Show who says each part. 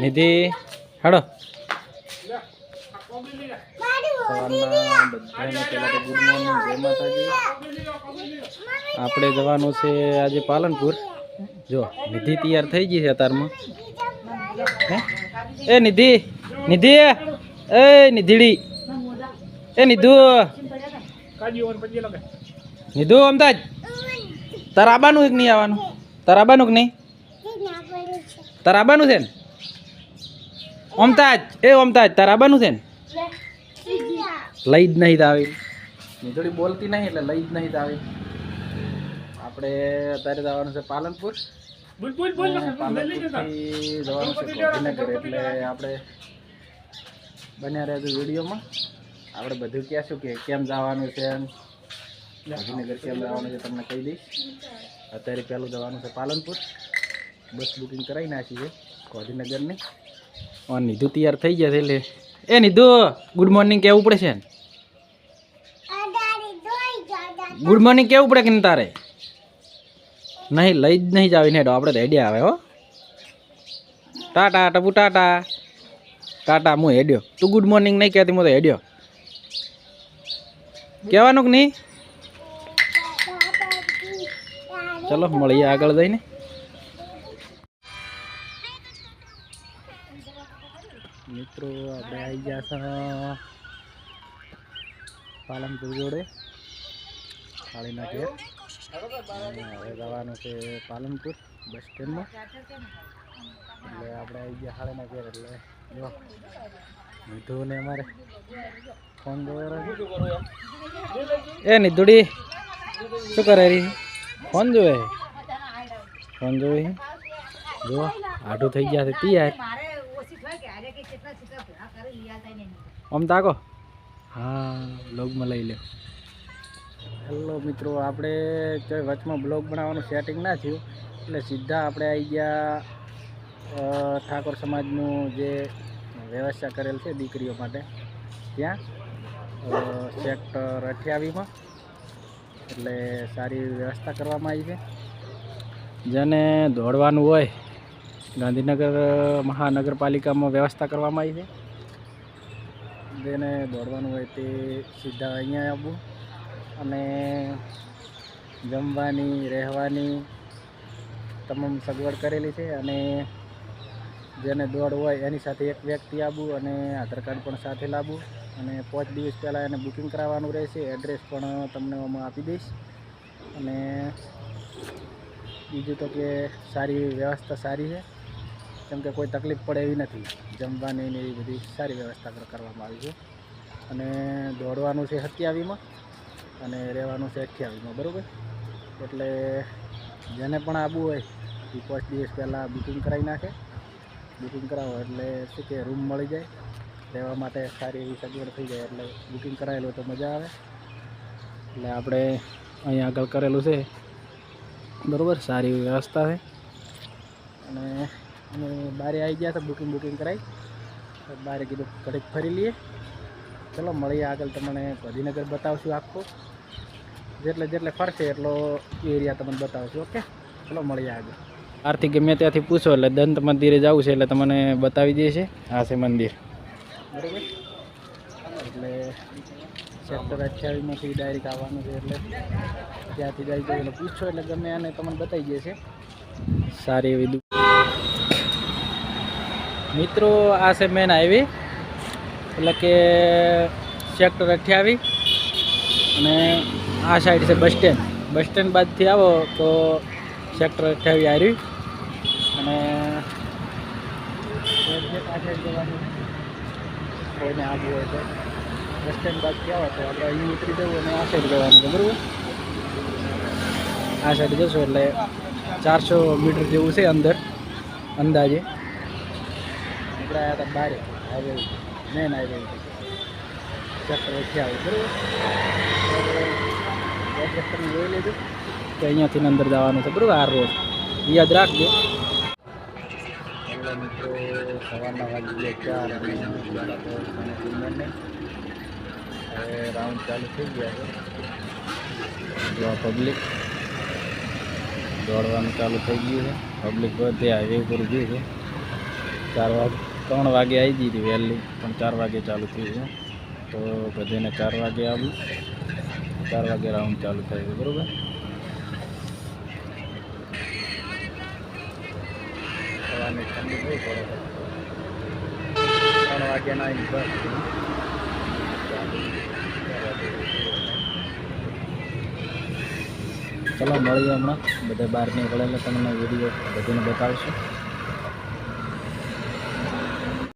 Speaker 1: નિધિ હેડો સવારના બધાને પહેલાં તો ગુડ મોર્નિંગ, જય માતાજી. આપણે જવાનું છે આજે પાલનપુર. જો નિધિ તૈયાર થઈ ગઈ છે અત્યારમાં. એ નિધિ, નિધિ, એ નિધિડી, એ નિધુ, નિધુ અમદાજ તારા આબાનું એક નહીં આવવાનું? તારા આબાનું કે નહીં? તારા આબાનું છે ને? ઓમતાજ, એ ઓમતાજ તારા આબાનું છે ને? લઈ જ નહીં આવી, થોડી બોલતી નહીં એટલે લઈ જ નહીં આવી. આપણે અત્યારે જવાનું છે પાલનપુર. પાલનપુરથી જવાનું છે ગાંધીનગર. એટલે આપણે બન્યા રહેજો વિડીયોમાં. આપણે બધું કહેશું કે કેમ જવાનું છે, ગાંધીનગર કેમ જવાનું છે તમને કહી દઈશ. અત્યારે પહેલું જવાનું છે પાલનપુર. બસ બુકિંગ કરાવી નાખી છે ગાંધીનગરની. અને નિધુ તૈયાર થઈ ગયા છે. એટલે એ નિધુ ગુડ મોર્નિંગ કહેવું પડે છે ને? ગુડ મોર્નિંગ કેવું પડે કે તારે? નહીં લઈ જ નહીં જાવી ને આપણે રેડિયા આવે. હો ટાટા ટપુ ટાટા ટાટા. હું હેડ્યો, તું ગુડ મોર્નિંગ નહીં કહેતી, હું તો હેડ્યો. કહેવાનું કે નહીં? ચલો મળીએ આગળ જઈને. મિત્રો આપણે આવી ગયા છે પાલનપુર જોડે કાળીના ઘેર. હવે જવાનું છે પાલનપુર બસ સ્ટેન્ડમાં. એટલે આપણે આવી ગયા હાળીના ઘેર. એટલે જો નિધુને અમારે ફોન જોયો. એ નિધુડી શું કરે રહી? ફોન જોવે, ફોન જોવે. જો આઢું થઈ ગયા છે તૈયાર. આમ તાકો, હા બ્લોગમાં લઈ લે. હેલો મિત્રો, આપણે કોઈ વચમાં બ્લોગ બનાવવાનું સેટિંગ ના થયું એટલે સીધા આપણે આવી ગયા ઠાકોર સમાજનું જે વ્યવસ્થા કરેલ છે દીકરીઓ માટે, ત્યાં સેક્ટર 28માં. એટલે સારી વ્યવસ્થા કરવામાં આવી છે. જેને દોડવાનું હોય ગાંધીનગર મહાનગરપાલિકામાં વ્યવસ્થા કરવામાં આવી છે. જેને દોડવાનું હોય તે સીધા અહીંયા આવવું. અને જમવાની રહેવાની તમામ સગવડ કરેલી છે. અને જેને દોડ હોય એની સાથે એક વ્યક્તિ આવવું અને આધાર કાર્ડ પણ સાથે લાવવું. અને 5 દિવસ પહેલાં એને બુકિંગ કરાવવાનું રહેશે. એડ્રેસ પણ તમને આમાં આપી દઈશ. અને બીજું તો કે સારી વ્યવસ્થા સારી છે, કેમ કે કોઈ તકલીફ પડે એવી નથી. જમવાની ને એવી બધી સારી વ્યવસ્થા કરવામાં આવી છે. અને દોડવાનું છે 27માં અને રહેવાનું છે 28માં, બરાબર. એટલે જેને પણ આવવું હોય એ 5 દિવસ પહેલાં બુકિંગ કરાવી નાખે. બુકિંગ કરાવો એટલે શું કે રૂમ મળી જાય, રહેવા માટે સારી એવી સગવડ થઈ જાય. એટલે બુકિંગ કરાવેલું તો મજા આવે. એટલે આપણે અહીંયા આગળ કરેલું છે, બરાબર. સારી એવી વ્યવસ્થા છે. અને અમે બારે આવી ગયા હતા બુકિંગ કરાવી. બારે કીધું ઘડીક ફરી લઈએ. ચલો મળીએ આગળ. તમને ગાંધીનગર બતાવશું આખો. જેટલે ફરશે એટલો એરિયા તમને બતાવશું. ઓકે, ચલો મળીએ આગળ. બહારથી ગમે ત્યાંથી પૂછો એટલે દંત મંદિરે જવું છે એટલે તમને બતાવી દે છે. આ છે મંદિર, બરાબર. એટલે સેક્ટર 28માંથી ડાયરેક્ટ આવવાનું છે. એટલે ત્યાંથી જાય તો એટલે પૂછો એટલે ગમે આને તમને બતાવી દે છે. સારી એવી મિત્રો આ છે મેન હાઈવે, એટલે કે સેક્ટર 28. અને આ સાઈડ છે બસ સ્ટેન્ડ. બસ સ્ટેન્ડ બાદથી આવો તો સેક્ટર 28 આવી. અને આ સાઈડ જવાનું કોઈને આવવું હોય તો બસ સ્ટેન્ડ બાદથી આવો તો આપણે અહીં ઉતરી જવું અને આ સાઈડ જવાનું છે, બરાબર. આ સાઈડ જશો એટલે 400 મીટર જેવું છે અંદર અંદાજે. આપણે આવ્યા હતા બારે હાઈવે, મેન હાઈવે સેક્ટર 28, બરાબર. એડ્રેસ તમે જોઈ લેજો કે અહીંયાથી અંદર જવાનું છે, બરાબર. આ રોડ યાદ રાખજો. મિત્રો સવારના વાગી ગયા 4 અને હવે રાઉન્ડ ચાલુ થઈ ગયા છે. જો પબ્લિક દોડવાનું ચાલુ થઈ ગયું છે. પબ્લિક બધે હાઈવે ઉપર ઊભી છે. 3 વાગે આવી ગઈ હતી વહેલી, પણ 4 વાગે ચાલુ થઈ છે. તો બધાને 4 વાગે આવી, 4 વાગે રાઉન્ડ ચાલુ થાય છે, બરાબર. સવારની ઠંડી બહુ પડે છે. 3 વાગ્યાના આવી બસ. ચલો મળીએ હમણાં બધા બહાર નીકળે એટલે તમને વિડીયો બધાને બતાવશું.